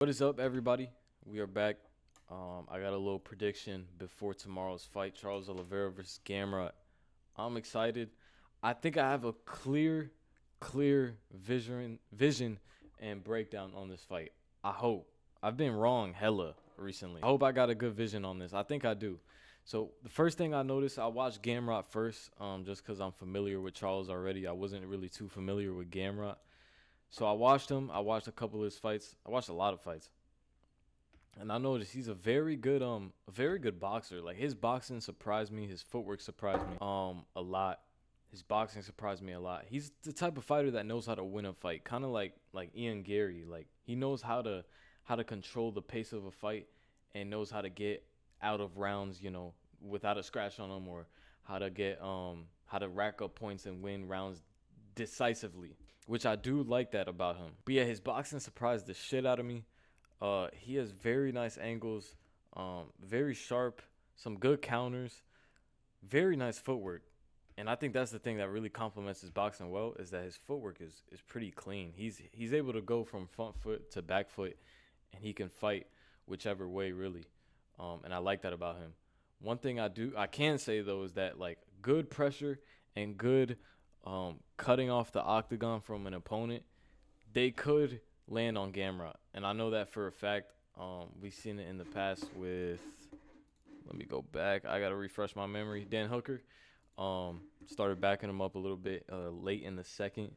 What is up, everybody? We are back. I got a little prediction before tomorrow's fight, Charles Oliveira versus Gamrot. I'm excited. I think I have a clear vision and breakdown on this fight. I hope. I've been wrong hella recently. I hope I got a good vision on this. I think I do. So the first thing I noticed, I watched Gamrot first, just because I'm familiar with Charles already. I wasn't really too familiar with Gamrot. So I watched him. I watched a couple of his fights. I watched a lot of fights. And I noticed he's a very good boxer. Like his boxing surprised me, his footwork surprised me a lot. His boxing surprised me a lot. He's the type of fighter that knows how to win a fight, kind of like Ian Gary. Like he knows how to control the pace of a fight and knows how to get out of rounds, without a scratch on him, or how to rack up points and win rounds decisively, which I do like that about him. But yeah, his boxing surprised the shit out of me. He has very nice angles, very sharp, some good counters, very nice footwork. And I think that's the thing that really complements his boxing well, is that his footwork is pretty clean. He's able to go from front foot to back foot, and he can fight whichever way really. And I like that about him. One thing I can say though is that like good pressure and good cutting off the octagon from an opponent, they could land on Gamrot. And I know that for a fact. We've seen it in the past with, let me go back. I got to refresh my memory. Dan Hooker started backing him up a little bit late in the second.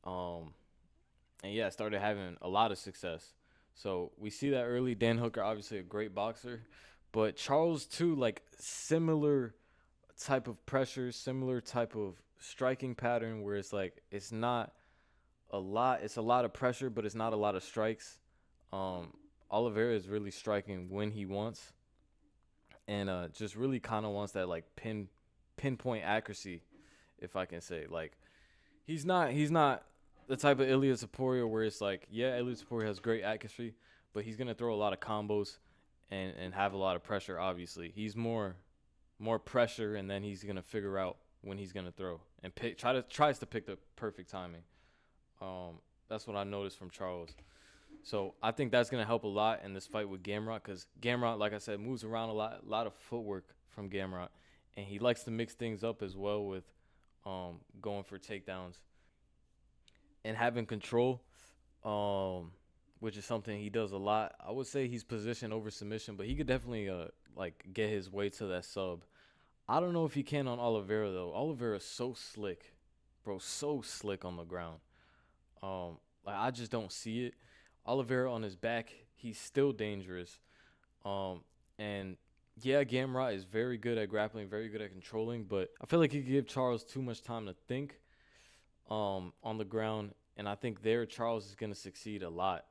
And yeah, started having a lot of success. So we see that early. Dan Hooker, obviously a great boxer. But Charles, too, like similar type of pressure, similar type of striking pattern where it's like it's a lot of pressure, but it's not a lot of strikes. Oliveira is really striking when he wants, and just really kind of wants that like pinpoint accuracy, if I can say. Like he's not the type of Ilya Taporia where it's like, yeah, Ilya Taporia has great accuracy, but he's gonna throw a lot of combos and have a lot of pressure. Obviously, he's more pressure, and then he's gonna figure out when he's gonna throw and tries to pick the perfect timing. That's what I noticed from Charles. So I think that's gonna help a lot in this fight with Gamrot, because Gamrot, like I said, moves around a lot of footwork from Gamrot, and he likes to mix things up as well with going for takedowns and having control, which is something he does a lot. I would say he's position over submission, but he could definitely like get his way to that sub. I don't know if he can on Oliveira though. Oliveira's so slick, bro, so slick on the ground. Like I just don't see it. Oliveira on his back, he's still dangerous. And yeah, Gamrot is very good at grappling, very good at controlling, but I feel like he could give Charles too much time to think on the ground, and I think there Charles is gonna succeed a lot.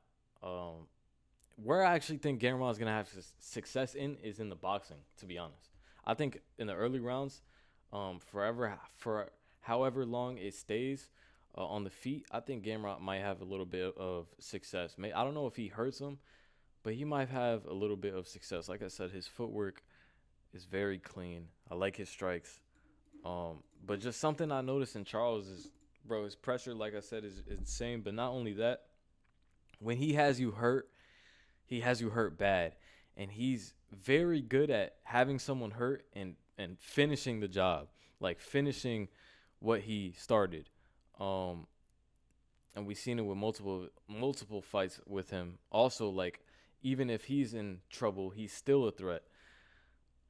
Where I actually think Gamrot is gonna have success in is in the boxing. To be honest, I think in the early rounds, for however long it stays on the feet, I think Gamrot might have a little bit of success. I don't know if he hurts him, but he might have a little bit of success. Like I said, his footwork is very clean. I like his strikes. But just something I noticed in Charles is, bro, his pressure, like I said, is insane. But not only that, when he has you hurt bad. And he's very good at having someone hurt and finishing the job, like finishing what he started. And we've seen it with multiple fights with him. Also, like even if he's in trouble, he's still a threat,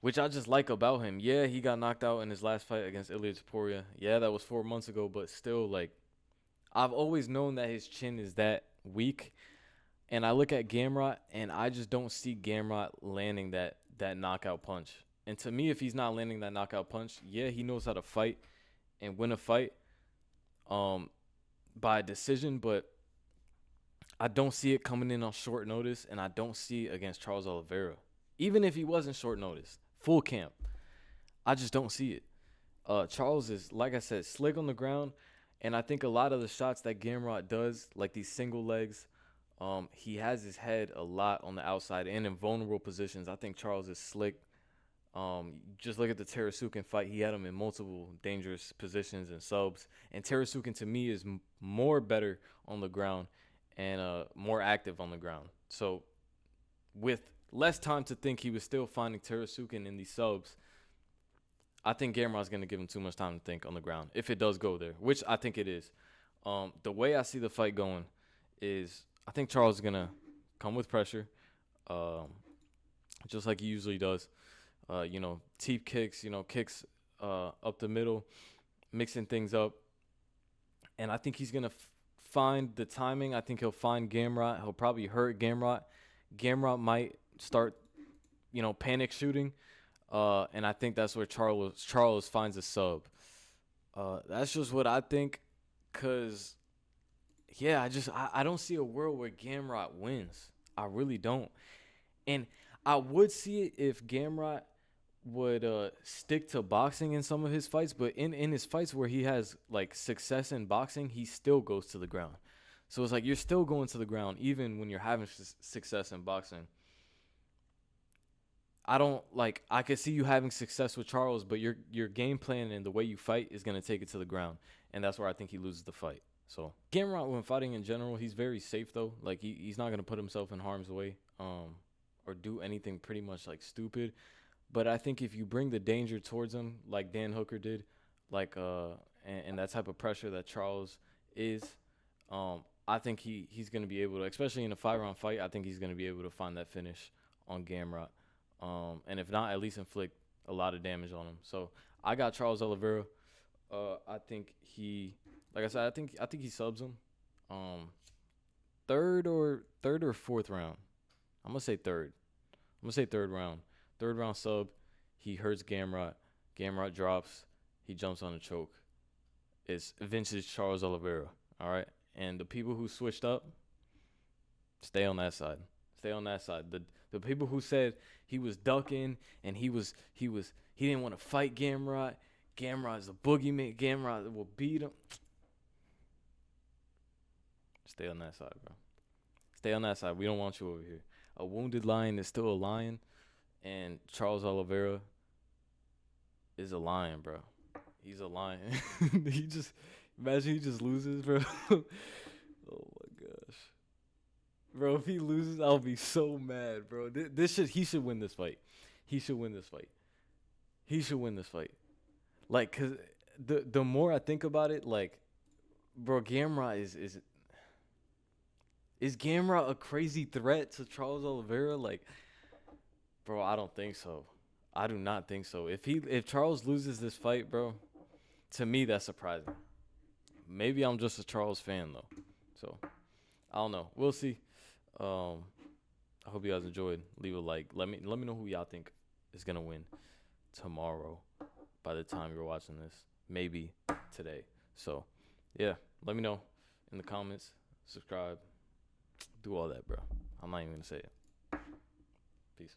which I just like about him. Yeah, he got knocked out in his last fight against Ilya Taporia. Yeah, that was 4 months ago, but still, like I've always known that his chin is that weak. And I look at Gamrot, and I just don't see Gamrot landing that knockout punch. And to me, if he's not landing that knockout punch, yeah, he knows how to fight and win a fight by decision, but I don't see it coming in on short notice, and I don't see it against Charles Oliveira. Even if he wasn't short notice, full camp, I just don't see it. Charles is, like I said, slick on the ground, and I think a lot of the shots that Gamrot does, like these single legs, he has his head a lot on the outside and in vulnerable positions. I think Charles is slick. Just look at the Terasukin fight. He had him in multiple dangerous positions and subs. And Terasukin, to me, is more better on the ground and more active on the ground. So with less time to think, he was still finding Terasukin in these subs. I think Gamrot's going to give him too much time to think on the ground if it does go there, which I think it is. The way I see the fight going is I think Charles is going to come with pressure, just like he usually does. Teep kicks, kicks up the middle, mixing things up. And I think he's going to find the timing. I think he'll find Gamrot. He'll probably hurt Gamrot. Gamrot might start, panic shooting. And I think that's where Charles finds a sub. That's just what I think. Because, yeah, I don't see a world where Gamrot wins. I really don't. And I would see it if Gamrot would stick to boxing in some of his fights. But in his fights where he has, success in boxing, he still goes to the ground. So it's like you're still going to the ground even when you're having success in boxing. I could see you having success with Charles, but your game plan and the way you fight is going to take it to the ground. And that's where I think he loses the fight. So Gamrot, when fighting in general, he's very safe, though. He's not going to put himself in harm's way or do anything pretty much, stupid. But I think if you bring the danger towards him, like Dan Hooker did, and that type of pressure that Charles is, I think he's going to be able to, especially in a 5-round fight, I think he's going to be able to find that finish on Gamrot. And if not, at least inflict a lot of damage on him. So I got Charles Oliveira. I think like I said, I think he subs him. Third or fourth round. I'm gonna say third. Third round. Third round sub. He hurts Gamrot. Gamrot drops. He jumps on the choke. It's vintage Charles Oliveira. All right. And the people who switched up, stay on that side. Stay on that side. The people who said he was ducking and he didn't want to fight Gamrot. Gamrot is a boogeyman. Gamrot will beat him. Stay on that side, bro. Stay on that side. We don't want you over here. A wounded lion is still a lion, and Charles Oliveira is a lion, bro. He's a lion. Imagine he just loses, bro. Oh my gosh. Bro, if he loses, I'll be so mad, bro. He should win this fight. He should win this fight. Cause the more I think about it, bro, Gamrot is Gamrot a crazy threat to Charles Oliveira? Bro, I don't think so. I do not think so. If Charles loses this fight, bro, to me that's surprising. Maybe I'm just a Charles fan though. So I don't know. We'll see. I hope you guys enjoyed. Leave a like. Let me know who y'all think is gonna win tomorrow by the time you're watching this. Maybe today. So yeah, let me know in the comments. Subscribe. Do all that, bro. I'm not even gonna say it. Peace.